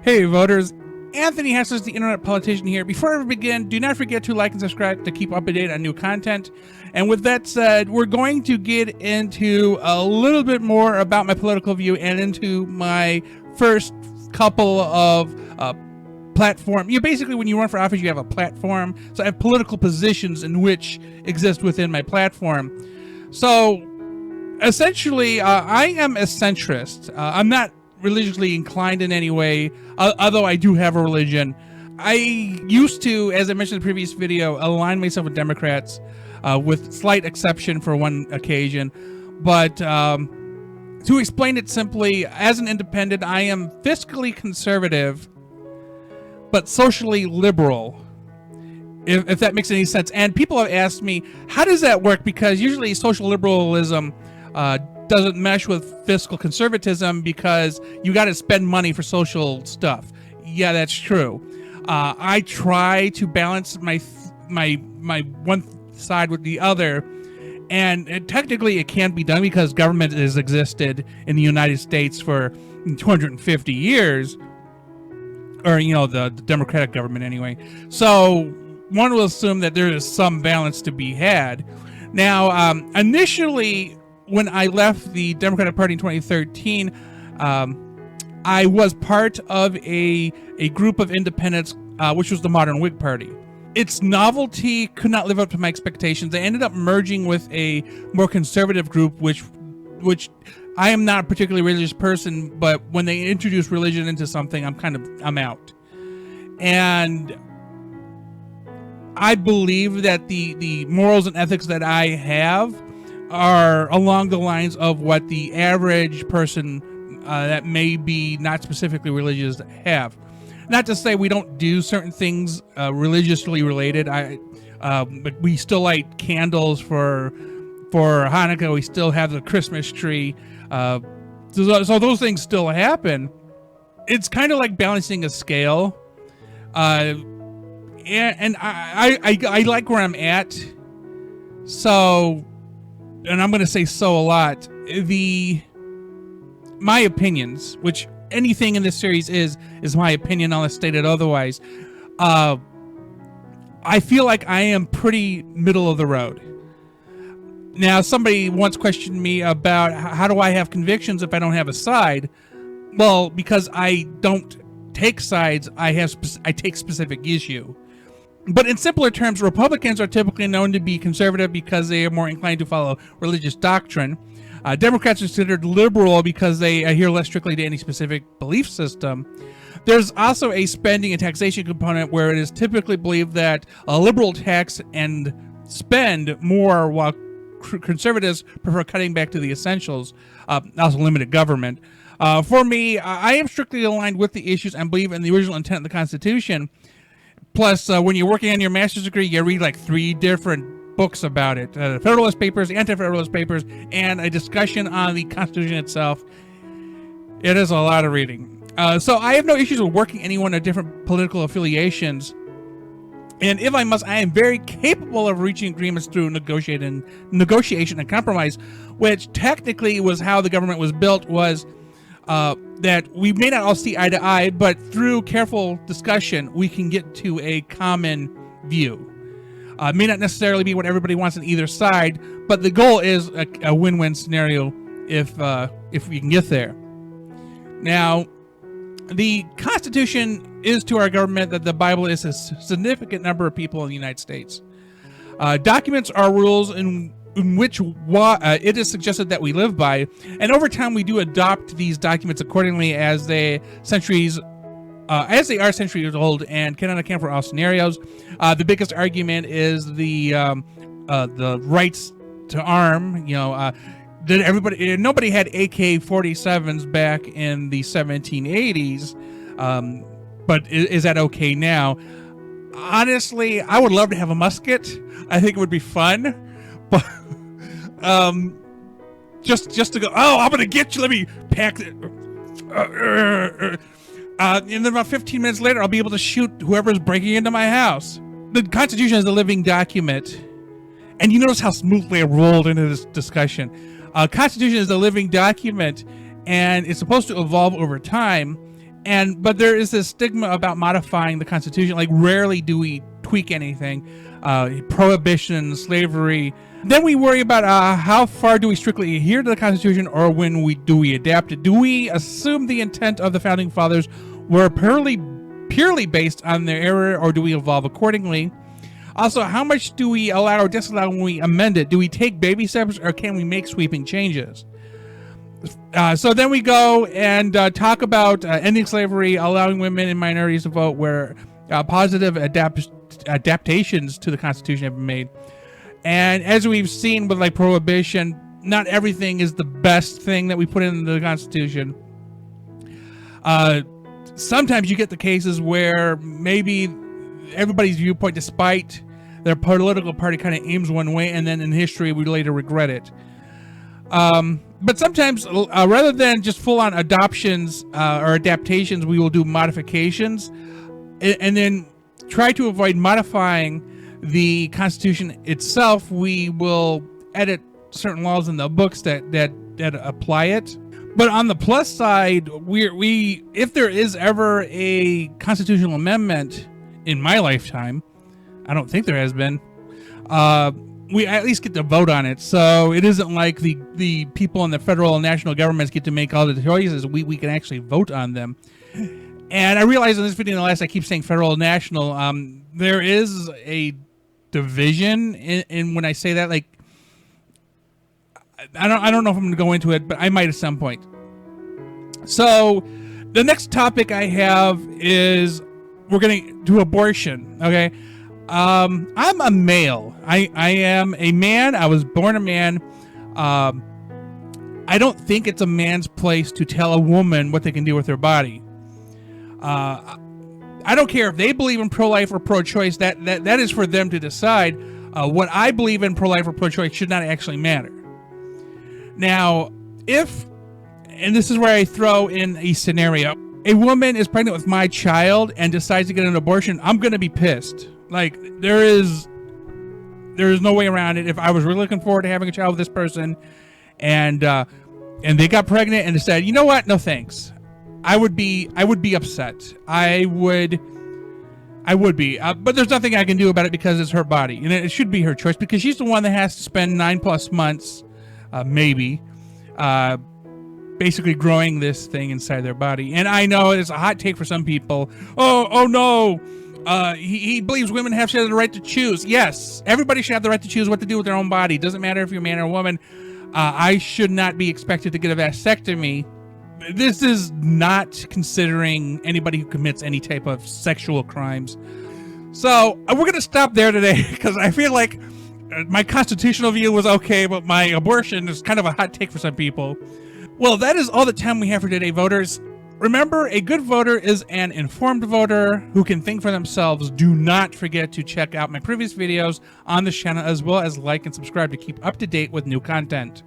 Hey voters, Anthony Haslage, the internet politician here. Before I begin, do not forget to like and subscribe to keep up to date on new content. And with that said, we're going to get into a little bit more about my political view and into my first couple of platform. Basically, when you run for office, you have a platform. So I have political positions in which exist within my platform. So essentially, I am a centrist. I'm not religiously inclined in any way, although I do have a religion. I used to, as I mentioned in the previous video, align myself with Democrats, with slight exception for one occasion. But to explain it simply, as an independent, I am fiscally conservative, but socially liberal, if that makes any sense. And people have asked me, how does that work? Because usually social liberalism doesn't mesh with fiscal conservatism because you got to spend money for social stuff. Yeah, that's true. I try to balance my one side with the other, and technically it can't be done because government has existed in the United States for 250 years, or the Democratic government anyway. So one will assume that there is some balance to be had. Now, initially, when I left the Democratic Party in 2013, I was part of a group of independents, which was the Modern Whig Party. Its novelty could not live up to my expectations. I ended up merging with a more conservative group, which I am not a particularly religious person, but when they introduce religion into something, I'm out. And I believe that the morals and ethics that I have are along the lines of what the average person that may be not specifically religious have. Not to say we don't do certain things religiously related. But we still light candles for Hanukkah. We still have the Christmas tree. So those things still happen. It's kind of like balancing a scale. And I like where I'm at. So, and I'm going to say so a lot. My opinions, which anything in this series is my opinion unless stated otherwise. I feel like I am pretty middle of the road. Now, somebody once questioned me about how do I have convictions if I don't have a side? Well, because I don't take sides, I take specific issue. But in simpler terms, Republicans are typically known to be conservative because they are more inclined to follow religious doctrine. Democrats are considered liberal because they adhere less strictly to any specific belief system. There's also a spending and taxation component where it is typically believed that a liberal tax and spend more, while conservatives prefer cutting back to the essentials, also limited government. For me, I am strictly aligned with the issues and believe in the original intent of the Constitution. Plus, when you're working on your master's degree, you read like 3 different books about it. Federalist Papers, Anti-Federalist Papers, and a discussion on the Constitution itself. It is a lot of reading. So I have no issues with working anyone of different political affiliations. And if I must, I am very capable of reaching agreements through negotiation and compromise, which technically was how the government was built, was that we may not all see eye to eye, but through careful discussion, we can get to a common view. It may not necessarily be what everybody wants on either side, but the goal is a win-win scenario if we can get there. Now, the Constitution is to our government that the Bible is a significant number of people in the United States. Documents are rules in which it is suggested that we live by, and over time we do adopt these documents accordingly as they are centuries old and cannot account for all scenarios. The biggest argument is the rights to arm. Nobody had AK-47s back in the 1780s, but is that okay now? Honestly, I would love to have a musket. I think it would be fun. But just to go, I'm gonna get you, let me pack it, and then about 15 minutes later I'll be able to shoot whoever's breaking into my house. The Constitution is a living document, and you notice how smoothly I rolled into this discussion. Constitution is a living document, and it's supposed to evolve over time, But there is this stigma about modifying the Constitution. Like, rarely do we tweak anything. Prohibition, slavery. Then we worry about how far do we strictly adhere to the Constitution, or when do we adapt it? Do we assume the intent of the Founding Fathers were purely based on their era, or do we evolve accordingly? Also, how much do we allow or disallow when we amend it? Do we take baby steps, or can we make sweeping changes? So then we go and talk about ending slavery, allowing women and minorities to vote, where positive adaptations to the Constitution have been made. And as we've seen with like prohibition, not everything is the best thing that we put into the Constitution. Sometimes you get the cases where maybe everybody's viewpoint, despite their political party, kind of aims one way, and then in history we later regret it. But sometimes, rather than just full-on adoptions or adaptations, we will do modifications, and then try to avoid modifying the Constitution itself. We will edit certain laws in the books that apply it. But on the plus side, we if there is ever a constitutional amendment in my lifetime, I don't think there has been, we at least get to vote on it. So it isn't like the people in the federal and national governments get to make all the choices. We can actually vote on them. And I realize in this video, in the last, I keep saying federal and national. There is a division in when I say that. Like, I don't know if I'm going to go into it, but I might at some point. So the next topic I have is we're going to do abortion. Okay. I'm a male. I am a man. I was born a man. I don't think it's a man's place to tell a woman what they can do with their body. I don't care if they believe in pro-life or pro-choice. That is for them to decide. What I believe in, pro-life or pro-choice, should not actually matter. Now, and this is where I throw in a scenario, a woman is pregnant with my child and decides to get an abortion, I'm going to be pissed. Like, there is no way around it. If I was really looking forward to having a child with this person, and they got pregnant and decided, you know what, no thanks, I would be upset. I would be. But there's nothing I can do about it because it's her body, and it should be her choice, because she's the one that has to spend 9+ months, maybe, basically growing this thing inside their body. And I know it's a hot take for some people. Oh no. He believes women should have the right to choose. Yes, everybody should have the right to choose what to do with their own body. Doesn't matter if you're a man or a woman. I should not be expected to get a vasectomy. This is not considering anybody who commits any type of sexual crimes. So we're going to stop there today, because I feel like my constitutional view was okay, but my abortion is kind of a hot take for some people. Well, that is all the time we have for today, voters. Remember, a good voter is an informed voter who can think for themselves. Do not forget to check out my previous videos on this channel, as well as like and subscribe to keep up to date with new content.